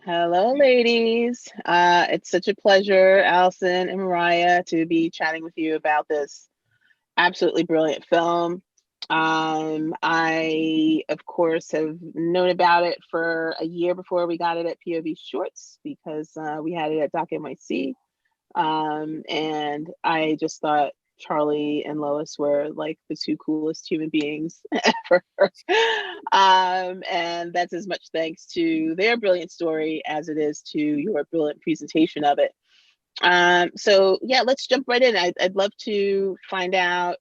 Hello, ladies. It's such a pleasure, Allison and Mariah, to be chatting with you about this absolutely brilliant film. I, of course, have known about it for a year before we got it at POV Shorts because we had it at Doc NYC. And I just thought Charlie and Lois were like the two coolest human beings ever. And that's as much thanks to their brilliant story as it is to your brilliant presentation of it. So yeah, let's jump right in. I'd love to find out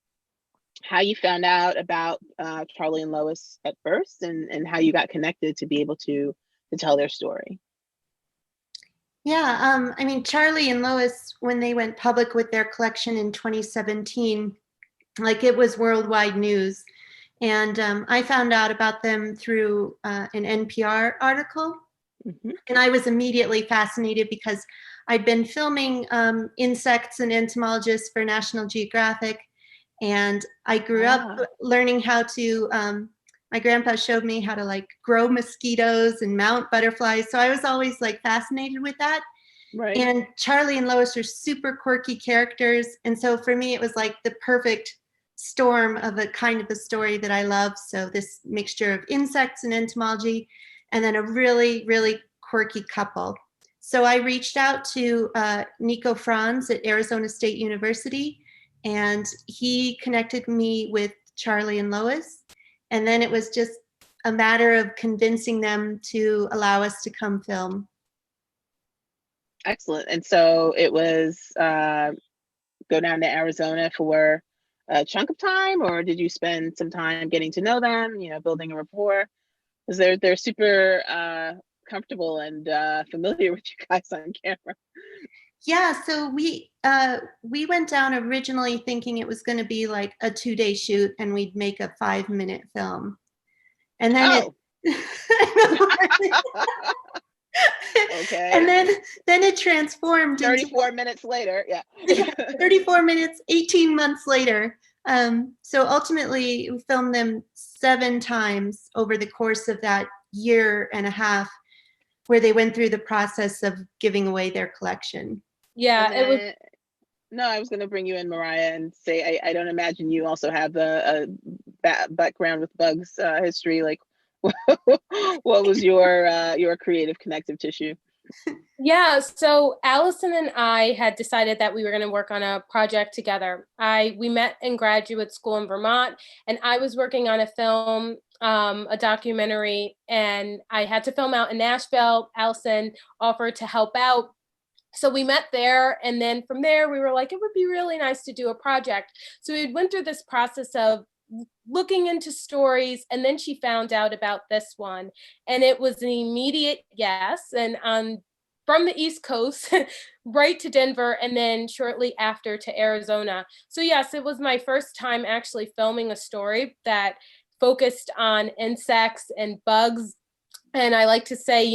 how you found out about Charlie and Lois at first, and how you got connected to be able to tell their story. Yeah, I mean, Charlie and Lois, when they went public with their collection in 2017, like it was worldwide news. And I found out about them through an NPR article. Mm-hmm. And I was immediately fascinated because I'd been filming insects and entomologists for National Geographic. And I grew up learning how to, my grandpa showed me how to like grow mosquitoes and mount butterflies. So I was always like fascinated with that. Right. And Charlie and Lois are super quirky characters. And so for me, it was like the perfect storm of a kind of a story that I love. So this mixture of insects and entomology, and then a really, really quirky couple. So I reached out to Nico Franz at Arizona State University, and he connected me with Charlie and Lois. And then it was just a matter of convincing them to allow us to come film. Excellent. And so it was go down to Arizona for a chunk of time, or did you spend some time getting to know them, building a rapport? Because they're super comfortable and familiar with you guys on camera. Yeah, so we went down originally thinking it was going to be like a 2-day shoot and we'd make a 5-minute film. And then Okay. And then it transformed 34 minutes later. Yeah. 34 minutes, 18 months later. So ultimately we filmed them 7 times over the course of that year and a half, where they went through the process of giving away their collection. Yeah, it was. No, I was going to bring you in, Mariah, and say I don't imagine you also have the background with bugs history. Like, what was your creative connective tissue? Yeah, so Allison and I had decided that we were going to work on a project together. We met in graduate school in Vermont, and I was working on a film, a documentary, and I had to film out in Nashville. Allison offered to help out. So we met there, and then from there we were like, it would be really nice to do a project. So we went through this process of looking into stories, and then she found out about this one, and it was an immediate yes. And from the East Coast right to Denver, and then shortly after to Arizona. So yes, it was my first time actually filming a story that focused on insects and bugs. And I like to say,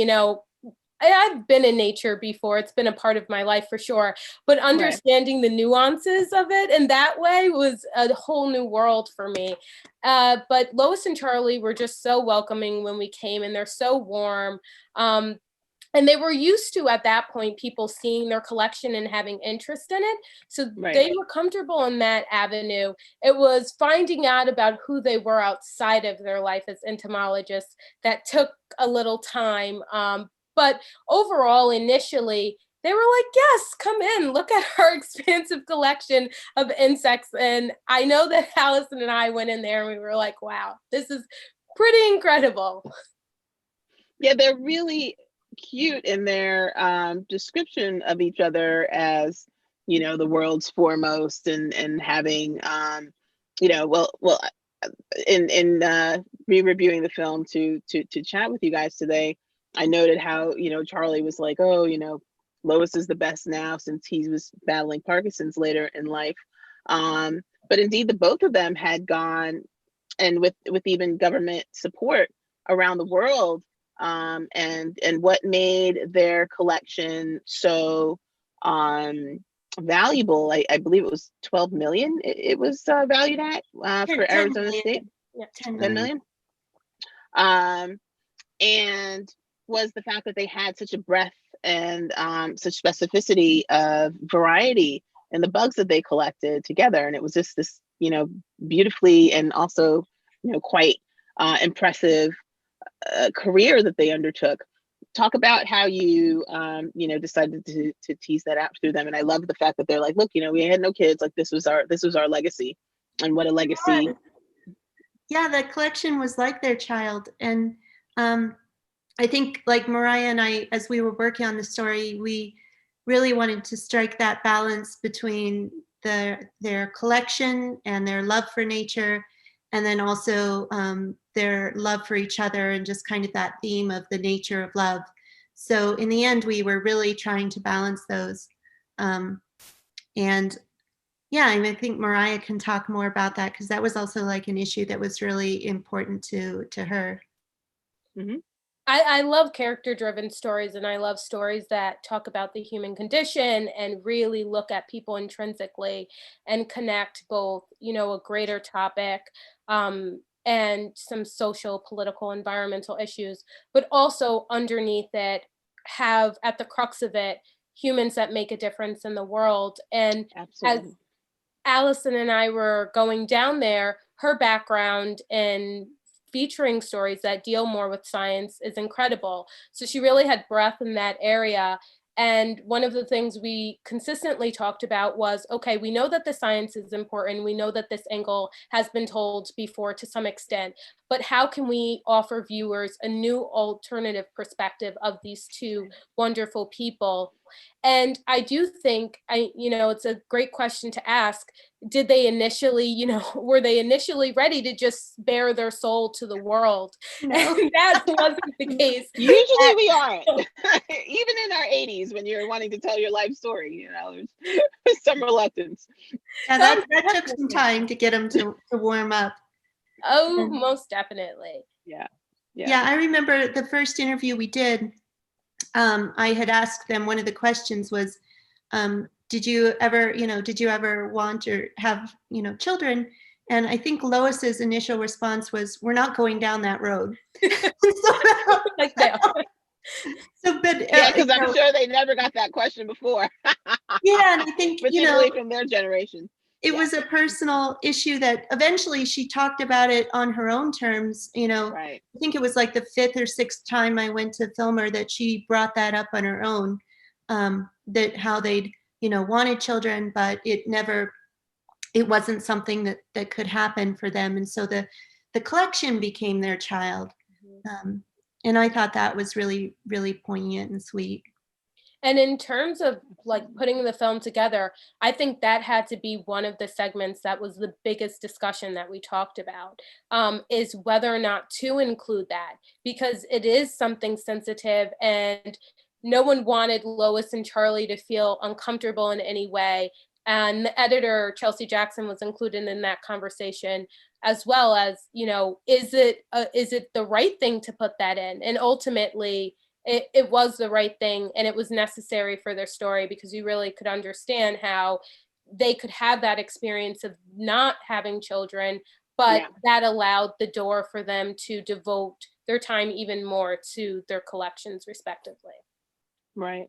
I've been in nature before. It's been a part of my life for sure. But understanding the nuances of it in that way was a whole new world for me. But Lois and Charlie were just so welcoming when we came, and they're so warm. And they were used to, at that point, people seeing their collection and having interest in it. So they were comfortable in that avenue. It was finding out about who they were outside of their life as entomologists that took a little time. But overall, initially, they were like, yes, come in, look at our expansive collection of insects. And I know that Allison and I went in there and we were like, wow, this is pretty incredible. Yeah, they're really cute in their description of each other as, the world's foremost, and having, in re-reviewing the film to chat with you guys today, I noted how, Charlie was like, oh, Lois is the best now since he was battling Parkinson's later in life. But indeed, the both of them had gone, and with even government support around the world, and what made their collection so valuable. I believe it was 12 million. It was valued at for Arizona State. Yeah, 10 million. And was the fact that they had such a breadth and such specificity of variety in the bugs that they collected together. And it was just this, beautifully and also, quite impressive career that they undertook. Talk about how you, decided to tease that out through them. And I love the fact that they're like, look, we had no kids. Like this was our legacy, and what a legacy. Yeah, the collection was like their child. And I think like Mariah and I, as we were working on the story, we really wanted to strike that balance between their collection and their love for nature, and then also their love for each other, and just kind of that theme of the nature of love. So in the end, we were really trying to balance those. And yeah, I think Mariah can talk more about that, because that was also like an issue that was really important to her. Mm-hmm. I love character-driven stories, and I love stories that talk about the human condition and really look at people intrinsically and connect both, a greater topic and some social, political, environmental issues, but also underneath it have at the crux of it humans that make a difference in the world. And absolutely. As Allison and I were going down there, her background in featuring stories that deal more with science is incredible. So she really had breadth in that area. And one of the things we consistently talked about was, okay, we know that the science is important. We know that this angle has been told before to some extent, but how can we offer viewers a new alternative perspective of these two wonderful people? And I do think, it's a great question to ask. Did they initially, were they initially ready to just bare their soul to the world? No. And that wasn't the case. Usually we aren't. Even in our 80s, when you're wanting to tell your life story, there's some reluctance. Yeah, that took some time to get them to warm up. Oh, most definitely. Yeah. Yeah, I remember the first interview we did, I had asked them, one of the questions was, did you ever want or have, children? And I think Lois's initial response was, we're not going down that road. Because I'm sure they never got that question before. Yeah, and I think, particularly from their generation. It was a personal issue that eventually she talked about it on her own terms. Right. I think it was like the 5th or 6th time I went to Filmer that she brought that up on her own, that how they'd, wanted children, but it wasn't something that could happen for them. And so the collection became their child. Mm-hmm. And I thought that was really, really poignant and sweet. And in terms of like putting the film together, I think that had to be one of the segments that was the biggest discussion that we talked about, is whether or not to include that, because it is something sensitive and no one wanted Lois and Charlie to feel uncomfortable in any way. And the editor, Chelsea Jackson, was included in that conversation, as well as, is it the right thing to put that in? And ultimately, it was the right thing, and it was necessary for their story, because you really could understand how they could have that experience of not having children, but that allowed the door for them to devote their time even more to their collections respectively. Right.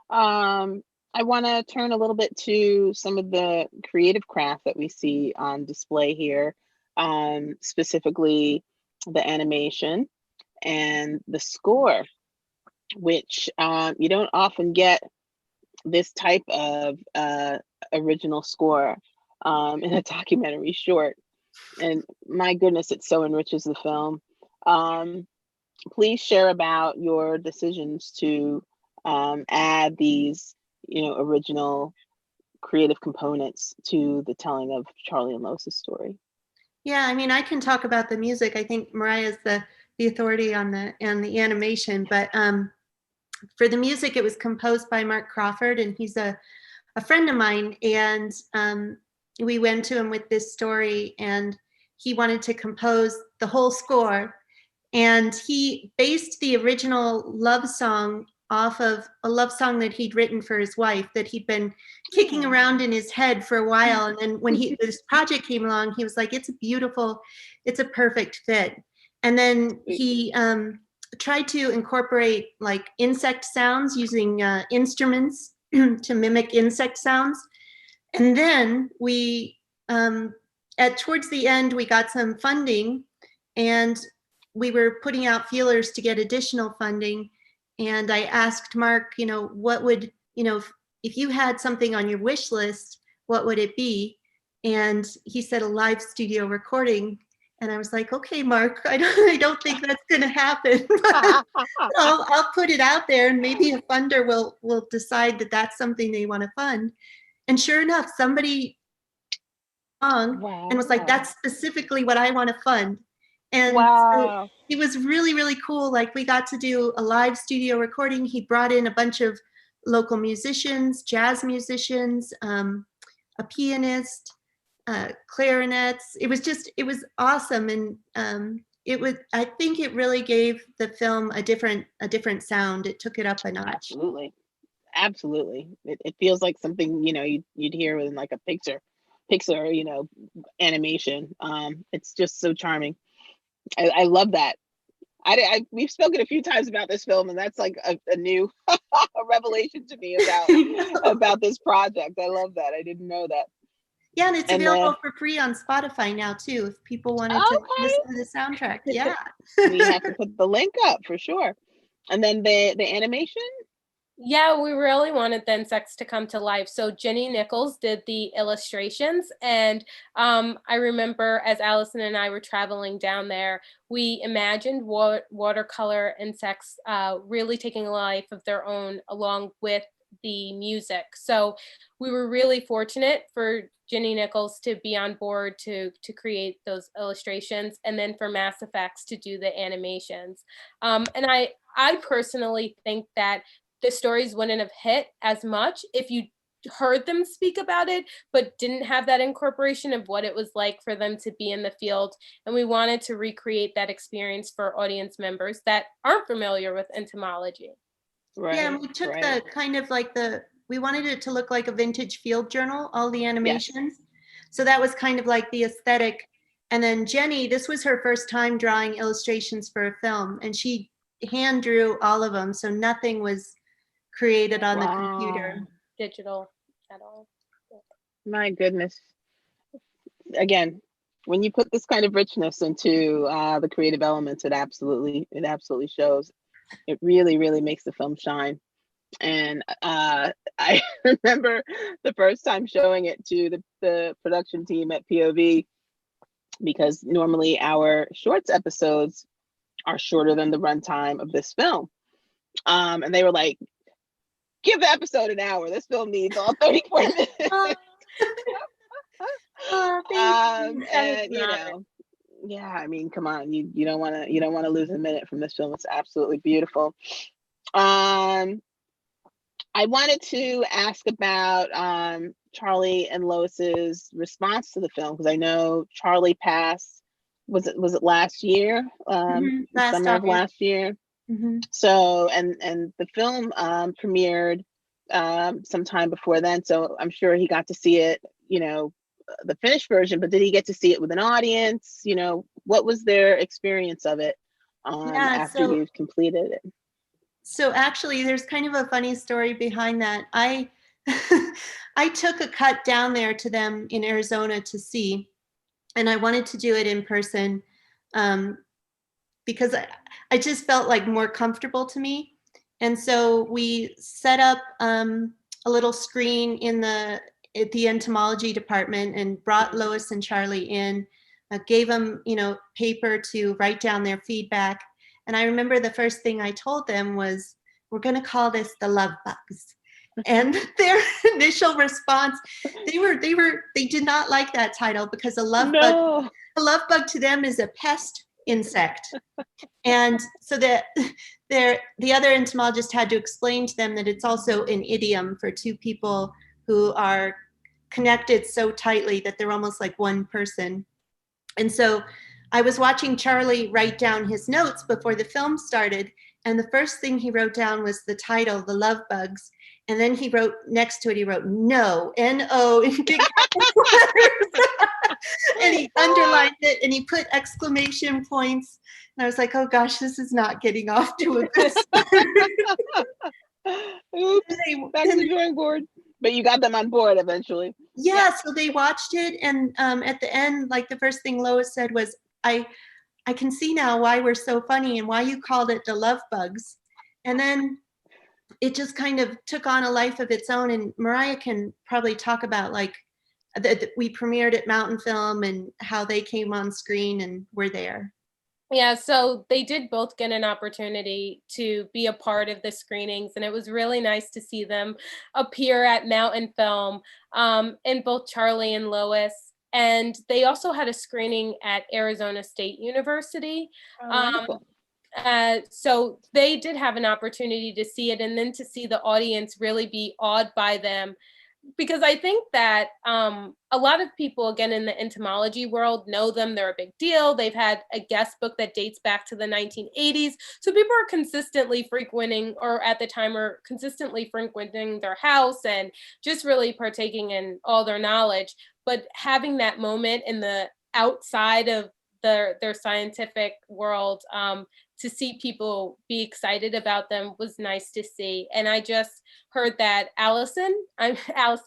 I want to turn a little bit to some of the creative craft that we see on display here, specifically the animation and the score, which you don't often get this type of original score in a documentary short. And my goodness, it so enriches the film. Please share about your decisions to add these, original creative components to the telling of Charlie and Lois's story. Yeah, I mean, I can talk about the music. I think Mariah's the authority on the animation, but for the music, it was composed by Mark Crawford, and he's a friend of mine. And we went to him with this story, and he wanted to compose the whole score. And he based the original love song off of a love song that he'd written for his wife that he'd been kicking around in his head for a while. And then when this project came along, he was like, it's a perfect fit. And then he tried to incorporate like insect sounds using instruments to mimic insect sounds. And then we, towards the end, we got some funding, and we were putting out feelers to get additional funding. And I asked Mark, what would, if you had something on your wish list, what would it be? And he said a live studio recording. And I was like, okay, Mark, I don't think that's going to happen. I'll put it out there, and maybe a funder will decide that that's something they want to fund. And sure enough, somebody and was like, that's specifically what I want to fund. And so it was really, really cool. Like, we got to do a live studio recording. He brought in a bunch of local musicians, jazz musicians, a pianist, clarinets. It was awesome. And I think it really gave the film a different sound. It took it up a notch. Absolutely. It feels like something, you'd hear in like a Pixar, animation. It's just so charming. I love that. We've spoken a few times about this film, and that's like a new a revelation to me about this project. I love that. I didn't know that. Yeah, and it's available for free on Spotify now too, if people wanted to listen to the soundtrack. Yeah. We have to put the link up for sure. And then the animation? Yeah, we really wanted the insects to come to life. So Jenny Nichols did the illustrations. And I remember as Allison and I were traveling down there, we imagined watercolor insects really taking a life of their own along with the music. So we were really fortunate for Jenny Nichols to be on board to create those illustrations, and then for Mass Effects to do the animations. And I personally think that the stories wouldn't have hit as much if you heard them speak about it, but didn't have that incorporation of what it was like for them to be in the field. And we wanted to recreate that experience for audience members that aren't familiar with entomology. Right. Yeah, and we took the kind of like we wanted it to look like a vintage field journal, all the animations. Yes. So that was kind of like the aesthetic. And then Jenny, this was her first time drawing illustrations for a film, and she hand drew all of them. So nothing was created on the computer. Digital at all. My goodness. Again, when you put this kind of richness into the creative elements, it absolutely shows. It really, really makes the film shine. And I remember the first time showing it to the production team at POV, because normally our shorts episodes are shorter than the runtime of this film. And they were like, give the episode an hour. This film needs all 34 minutes. And yeah, I mean, come on, you don't want to lose a minute from this film. It's absolutely beautiful. I wanted to ask about Charlie and Lois's response to the film, because I know Charlie passed. Was it last year? Summer of last year. Mm-hmm. So and the film premiered sometime before then. So I'm sure he got to see it, the finished version. But did he get to see it with an audience? What was their experience of it after you've completed it? So actually, there's kind of a funny story behind that. I took a cut down there to them in Arizona to see, and I wanted to do it in person because I just felt like more comfortable to me. And so we set up a little screen at the entomology department and brought Lois and Charlie in, gave them, paper to write down their feedback. And I remember the first thing I told them was, we're going to call this the love bugs. And their initial response, they did not like that title, because a love bug to them is a pest insect. And so that the other entomologist had to explain to them that it's also an idiom for two people who are connected so tightly that they're almost like one person. And so I was watching Charlie write down his notes before the film started, and the first thing he wrote down was the title, The Love Bugs. And then he wrote next to it, he wrote no, N-O in big letters. And he underlined it and he put exclamation points. And I was like, oh gosh, this is not getting off to a good start. Oops, back to the drawing board. But you got them on board eventually. Yeah, so they watched it, and at the end, like the first thing Lois said was, I can see now why we're so funny and why you called it the love bugs. And then it just kind of took on a life of its own. And Mariah can probably talk about like that we premiered at Mountain Film and how they came on screen and were there. Yeah, so they did both get an opportunity to be a part of the screenings, and it was really nice to see them appear at Mountain Film, and both Charlie and Lois. And they also had a screening at Arizona State University. Wonderful. So they did have an opportunity to see it, and then to see the audience really be awed by them. Because I think that a lot of people, again, in the entomology world know them. They're a big deal. They've had a guest book that dates back to the 1980s. So people are consistently frequenting, or at the time are consistently frequenting their house and just really partaking in all their knowledge. But having that moment in the outside of their scientific world, to see people be excited about them was nice to see. And I just heard that Allison,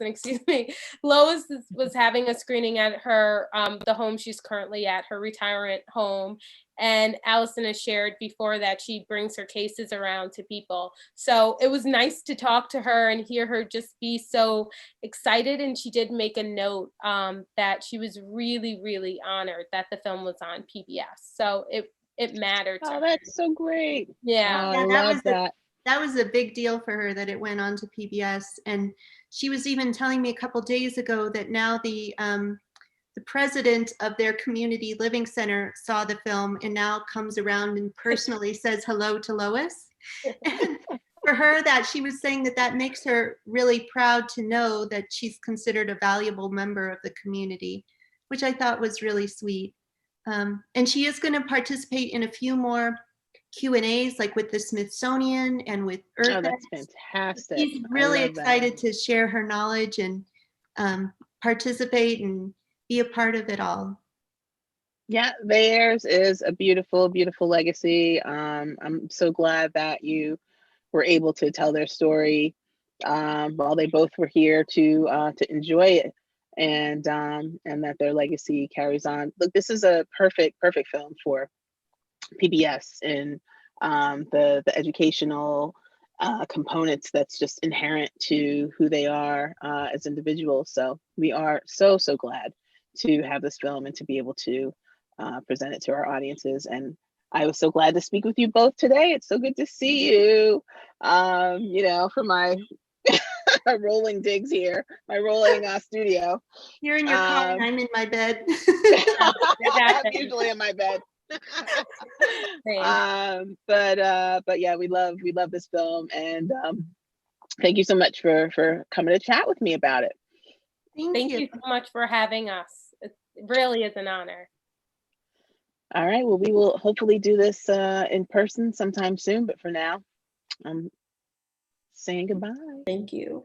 excuse me, Lois was having a screening at her, the home she's currently at, her retirement home. And Allison has shared before that she brings her cases around to people. So it was nice to talk to her and hear her just be so excited. And she did make a note that she was really, really honored that the film was on PBS. So it mattered to her. That's so great. Yeah. I love that. That was a big deal for her that it went on to PBS. And she was even telling me a couple days ago that now the president of their community living center saw the film and now comes around and personally says hello to Lois. And for her, that she was saying that makes her really proud to know that she's considered a valuable member of the community, which I thought was really sweet. And she is going to participate in a few more Q&As, like with the Smithsonian and with Earth. Oh, that's fantastic. She's really excited to share her knowledge and participate and be a part of it all. Yeah, theirs is a beautiful, beautiful legacy. I'm so glad that you were able to tell their story while they both were here to enjoy it, and that their legacy carries on. Look, this is a perfect film for PBS and the educational components that's just inherent to who they are as individuals. So we are so glad to have this film and to be able to present it to our audiences. And I was so glad to speak with you both today. It's so good to see you. For my rolling digs here, my rolling studio. You're in your car and I'm in my bed. I'm usually in my bed. But yeah, we love this film, and thank you so much for coming to chat with me about it. Thank you so much for having us. It really is an honor. All right, well, we will hopefully do this in person sometime soon, but for now, I'm saying goodbye. Thank you.